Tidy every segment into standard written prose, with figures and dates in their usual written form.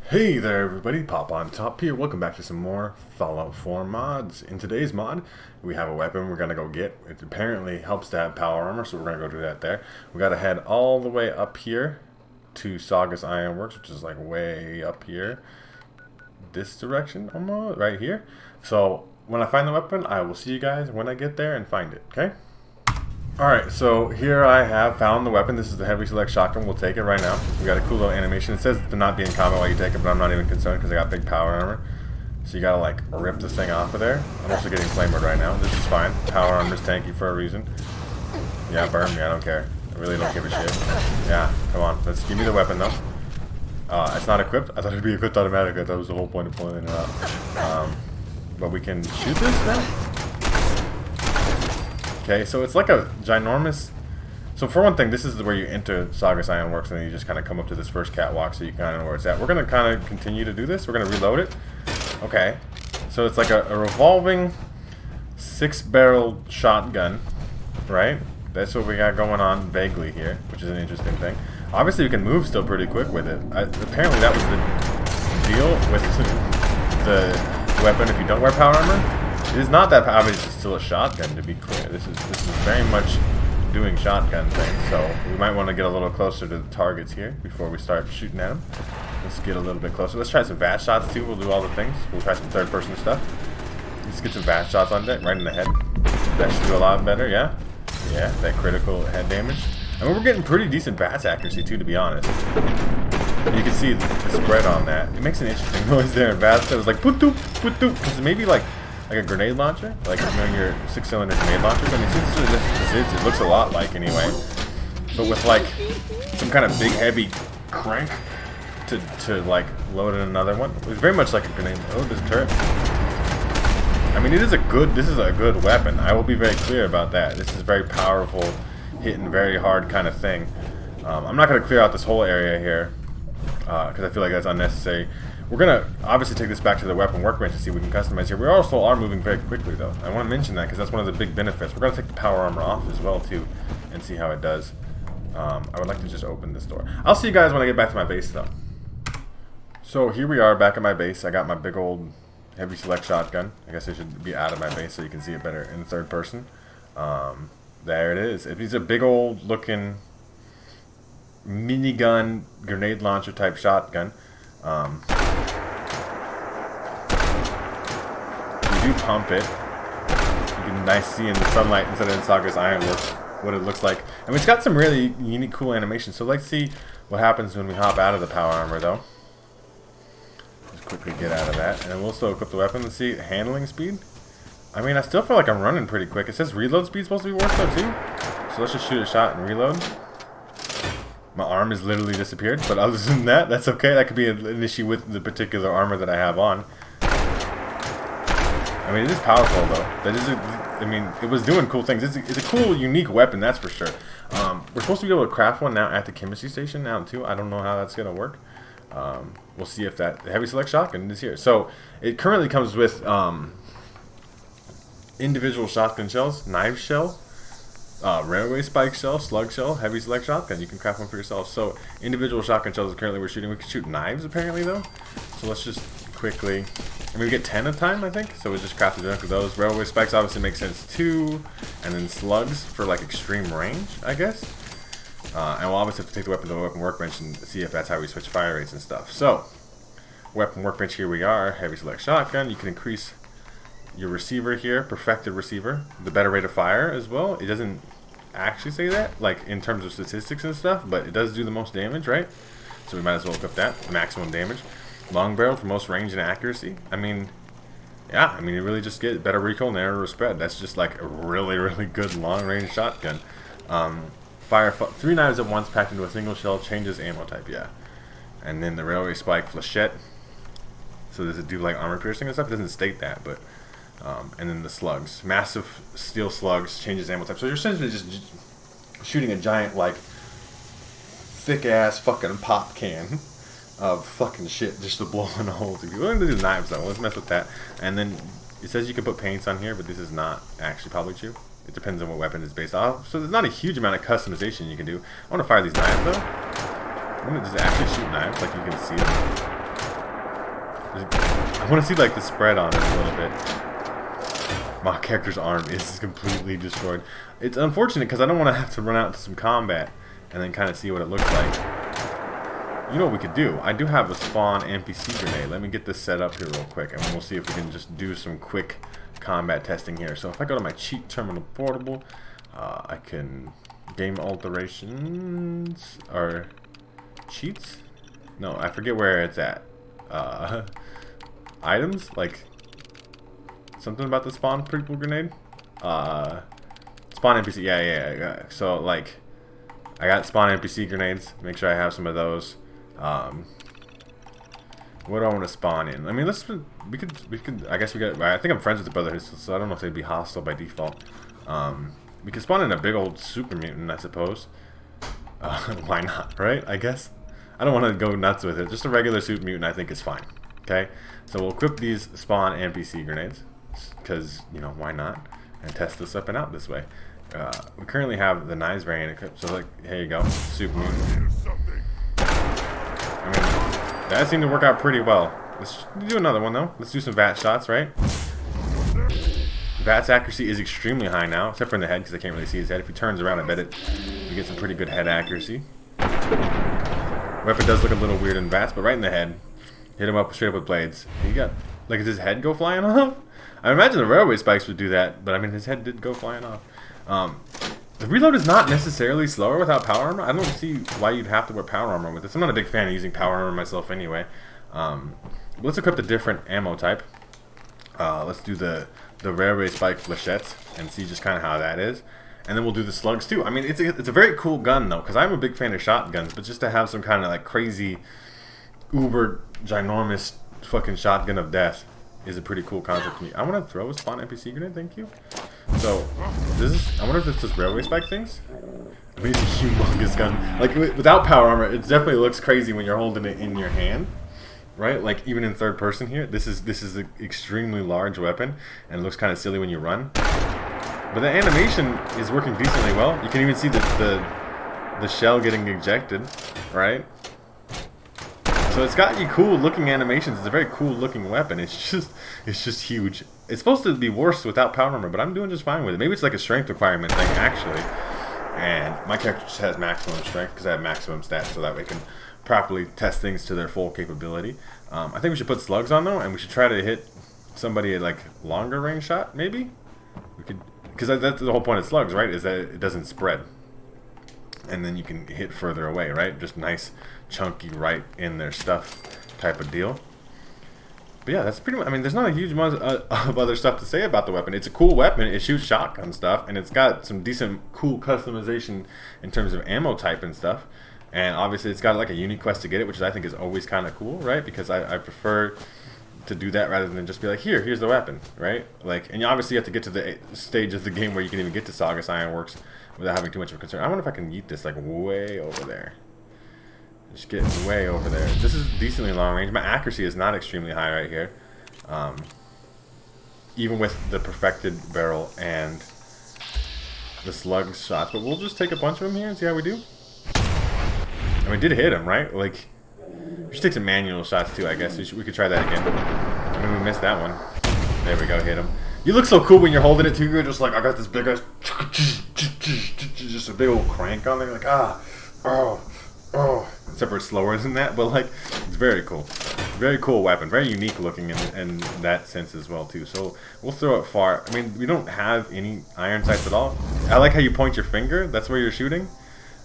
Hey there everybody, Popontop here. Welcome back to some more Fallout 4 mods. In today's mod, we have a weapon we're going to go get. It apparently helps to have power armor, so we're going to go do that there. We got to head all the way up here to Saugus Ironworks, which is like way up here. This direction, almost, right here. So, when I find the weapon, I will see you guys when I get there and find it, okay? Alright, so here I have found the weapon. This is the heavy select shotgun. We'll take it right now. We got a cool little animation. It says to not be in combat while you take it, but I'm not even concerned because I got big power armor. So you gotta like rip this thing off of there. I'm also getting flamered right now. This is fine. Power armor's tanky for a reason. Yeah, burn me. I don't care. I really don't give a shit. Yeah, come on. Let's give me the weapon though. It's not equipped. I thought it'd be equipped automatically. That was the whole point of pulling it out. But we can shoot this now. Okay, so it's like a ginormous... So for one thing, this is where you enter Saugus Ironworks, and then you just kind of come up to this first catwalk so you kind of know where it's at. We're going to kind of continue to do this. We're going to reload it. Okay. So it's like a revolving 6-barrel shotgun, right? That's what we got going on vaguely here, which is an interesting thing. Obviously, we can move still pretty quick with it. Apparently, that was the deal with the weapon if you don't wear power armor. It is not that obviously still a shotgun, to be clear. This is very much doing shotgun things, so we might want to get a little closer to the targets here before we start shooting at them. Let's get a little bit closer. Let's try some VAT shots too. We'll do all the things. We'll try some third-person stuff. Let's get some VAT shots on deck, right in the head. That should do a lot better, yeah? Yeah, that critical head damage. I mean, we're getting pretty decent VATS accuracy too, to be honest. You can see the spread on that. It makes an interesting noise there in VATS. It was like, put-doop, put-doop. Because maybe like a grenade launcher, like you know your 6-cylinder grenade launchers. I mean, since it looks a lot like anyway, but with like some kind of big heavy crank to like load in another one. It's very much like a grenade. Oh, this turret. I mean, this is a good weapon. I will be very clear about that. This is very powerful, hitting very hard kind of thing. I'm not going to clear out this whole area here because I feel like that's unnecessary. We're going to obviously take this back to the weapon workbench and see if we can customize here. We also are moving very quickly, though. I want to mention that because that's one of the big benefits. We're going to take the power armor off as well, too, and see how it does. I would like to just open this door. I'll see you guys when I get back to my base, though. So here we are back at my base. I got my big old heavy select shotgun. I guess I should be out of my base so you can see it better in third person. There it is. It's a big old looking minigun grenade launcher type shotgun. You do pump it. You can nice see in the sunlight instead of in Saugus Ironworks what it looks like. I mean, it's got some really unique, cool animations. So let's see what happens when we hop out of the power armor, though. Just quickly get out of that, and we'll still equip the weapon. Let's see handling speed. I mean, I still feel like I'm running pretty quick. It says reload speed's supposed to be worse though too. So let's just shoot a shot and reload. My arm has literally disappeared, but other than that, that's okay. That could be an issue with the particular armor that I have on. I mean, it is powerful though. I mean, it was doing cool things. It's a cool, unique weapon, that's for sure. We're supposed to be able to craft one now at the chemistry station now too. I don't know how that's gonna work. We'll see if that heavy select shotgun is here. So it currently comes with individual shotgun shells, knife shell, railway spike shell, slug shell, heavy select shotgun. You can craft one for yourself. So individual shotgun shells is currently we're shooting. We can shoot knives apparently though. So let's just quickly. I mean, we get 10 at a time, I think. So we just crafted enough of those. Railway spikes obviously make sense too, and then slugs for like extreme range, I guess. And we'll obviously have to take the weapon to the weapon workbench and see if that's how we switch fire rates and stuff. So weapon workbench, here we are. Heavy select shotgun. You can increase your receiver here, perfected receiver, the better rate of fire as well. It doesn't actually say that, like in terms of statistics and stuff, but it does do the most damage, right? So we might as well equip that, maximum damage. Long barrel for most range and accuracy. I mean, yeah, I mean, you really just get better recoil, narrower spread. That's just like a really, really good long range shotgun. Fire 3 knives at once packed into a single shell, changes ammo type, yeah. And then the railway spike flechette. So does it do like armor piercing and stuff? It doesn't state that, but and then the slugs, massive steel slugs, changes ammo type. So you're essentially just shooting a giant like thick ass fucking pop can of fucking shit just to blow in a hole through. We're gonna do knives though. Let's mess with that. And then it says you can put paints on here, but this is not actually probably true. It depends on what weapon it's based off. So there's not a huge amount of customization you can do. I want to fire these knives though. I'm gonna just actually shoot knives like you can see them. I want to see like the spread on it a little bit. My character's arm is completely destroyed. It's unfortunate because I don't want to have to run out to some combat and then kind of see what it looks like. You know what we could do? I do have a spawn NPC grenade. Let me get this set up here real quick, and we'll see if we can just do some quick combat testing here. So if I go to my cheat terminal portable, I can game alterations or cheats. No, I forget where it's at. Items like. Something about the spawn people grenade? Spawn NPC, yeah. So, like, I got spawn NPC grenades. Make sure I have some of those. What do I want to spawn in? I mean, we could, I guess I think I'm friends with the Brotherhood, so I don't know if they'd be hostile by default. We could spawn in a big old super mutant, I suppose. Why not, right? I guess. I don't want to go nuts with it. Just a regular super mutant, I think, is fine. Okay? So we'll equip these spawn NPC grenades. Because, you know, why not? And test this up and out this way. We currently have the knives variant equipped, so like, here you go, super mutant. I mean, that seemed to work out pretty well. Let's do another one though. Let's do some VAT shots, right? VAT's accuracy is extremely high now, except for in the head, because I can't really see his head. If he turns around, I bet we get some pretty good head accuracy. Weapon does look a little weird in VATs, but right in the head. Hit him up straight up with blades. He got, like, does his head go flying off? I imagine the railway spikes would do that, but I mean, his head did go flying off. The reload is not necessarily slower without power armor. I don't see why you'd have to wear power armor with this. I'm not a big fan of using power armor myself anyway. Let's equip the different ammo type. Let's do the railway spike flechettes and see just kind of how that is. And then we'll do the slugs too. I mean, it's a very cool gun though, because I'm a big fan of shotguns, but just to have some kind of like crazy, uber ginormous fucking shotgun of death is a pretty cool concept to me. I want to throw a spawn NPC grenade, thank you. So, I wonder if this does railway spike things? I mean, it's a humongous gun. Like, without power armor, it definitely looks crazy when you're holding it in your hand. Right? Like, even in third person here, this is an extremely large weapon, and it looks kind of silly when you run. But the animation is working decently well. You can even see the shell getting ejected, right? So it's got you cool looking animations. It's a very cool looking weapon. It's just huge. It's supposed to be worse without power armor, but I'm doing just fine with it. Maybe it's like a strength requirement thing actually. And my character just has maximum strength because I have maximum stats, so that way I can properly test things to their full capability. I think we should put slugs on though, and we should try to hit somebody at like longer range shot. Maybe we could, because that's the whole point of slugs, right? Is that it doesn't spread, and then you can hit further away, right? Just nice, chunky, right in their stuff type of deal. But yeah, that's pretty much, I mean, there's not a huge amount of other stuff to say about the weapon. It's a cool weapon. It shoots shotgun stuff, and it's got some decent, cool customization in terms of ammo type and stuff. And obviously, it's got like a unique quest to get it, which I think is always kind of cool, right? Because I prefer to do that rather than just be like, here's the weapon, right? Like, and you obviously have to get to the stage of the game where you can even get to Saugus Ironworks without having too much of a concern. I wonder if I can yeet this like way over there. Just get way over there. This is decently long range. My accuracy is not extremely high right here. Even with the perfected barrel and the slug shots. But we'll just take a bunch of them here and see how we do. And we did hit him, right? Like, we should take some manual shots too, I guess. We could try that again. I mean, we missed that one. There we go, hit him. You look so cool when you're holding it too. You're just like, I got this big ass, just a big old crank on there. Like, oh. Except for it's slower than that, but like, it's very cool. Very cool weapon. Very unique looking in that sense as well too. So we'll throw it far. I mean, we don't have any iron sights at all. I like how you point your finger. That's where you're shooting,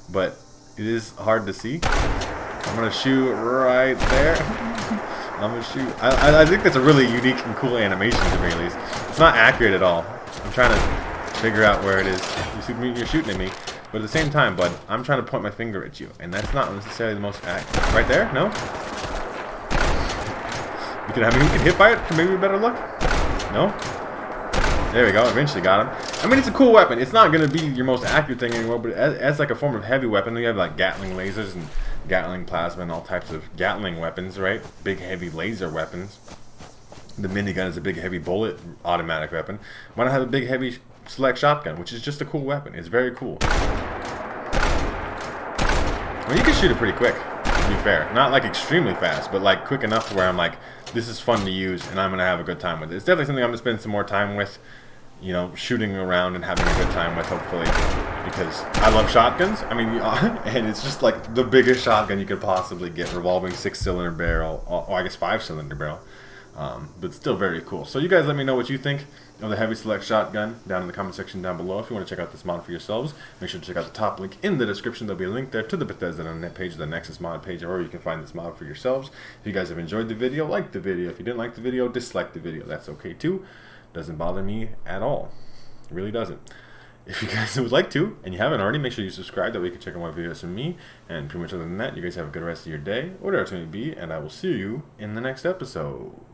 but it is hard to see. I'm gonna shoot right there. I'm gonna shoot. I think that's a really unique and cool animation to me, at least. It's not accurate at all. I'm trying to figure out where it is. You're shooting at me. But at the same time, bud, I'm trying to point my finger at you, and that's not necessarily the most accurate. Right there? No? We could hit by it. Maybe we better look. No? There we go. Eventually got him. I mean, it's a cool weapon. It's not going to be your most accurate thing anymore, but as like a form of heavy weapon, you have like Gatling lasers and Gatling plasma and all types of Gatling weapons, right? Big, heavy laser weapons. The minigun is a big, heavy bullet automatic weapon. Why not have a big, heavy select shotgun, which is just a cool weapon. It's very cool. Well, you can shoot it pretty quick. be fair. Not like extremely fast, but like quick enough where I'm like, this is fun to use and I'm going to have a good time with it. It's definitely something I'm going to spend some more time with, you know, shooting around and having a good time with, hopefully, because I love shotguns. I mean, and it's just like the biggest shotgun you could possibly get, revolving 6-cylinder barrel, or I guess 5-cylinder barrel, but still very cool. So you guys let me know what you think of the Heavy Select shotgun down in the comment section down below. If you want to check out this mod for yourselves, make sure to check out the top link in the description. There'll be a link there to the Bethesda.net page, the Nexus mod page, or you can find this mod for yourselves. If you guys have enjoyed the video, like the video. If you didn't like the video, dislike the video. That's okay too. Doesn't bother me at all. It really doesn't. If you guys would like to, and you haven't already, make sure you subscribe. That way you can check out more videos from me. And pretty much other than that, you guys have a good rest of your day, whatever it may be, and I will see you in the next episode.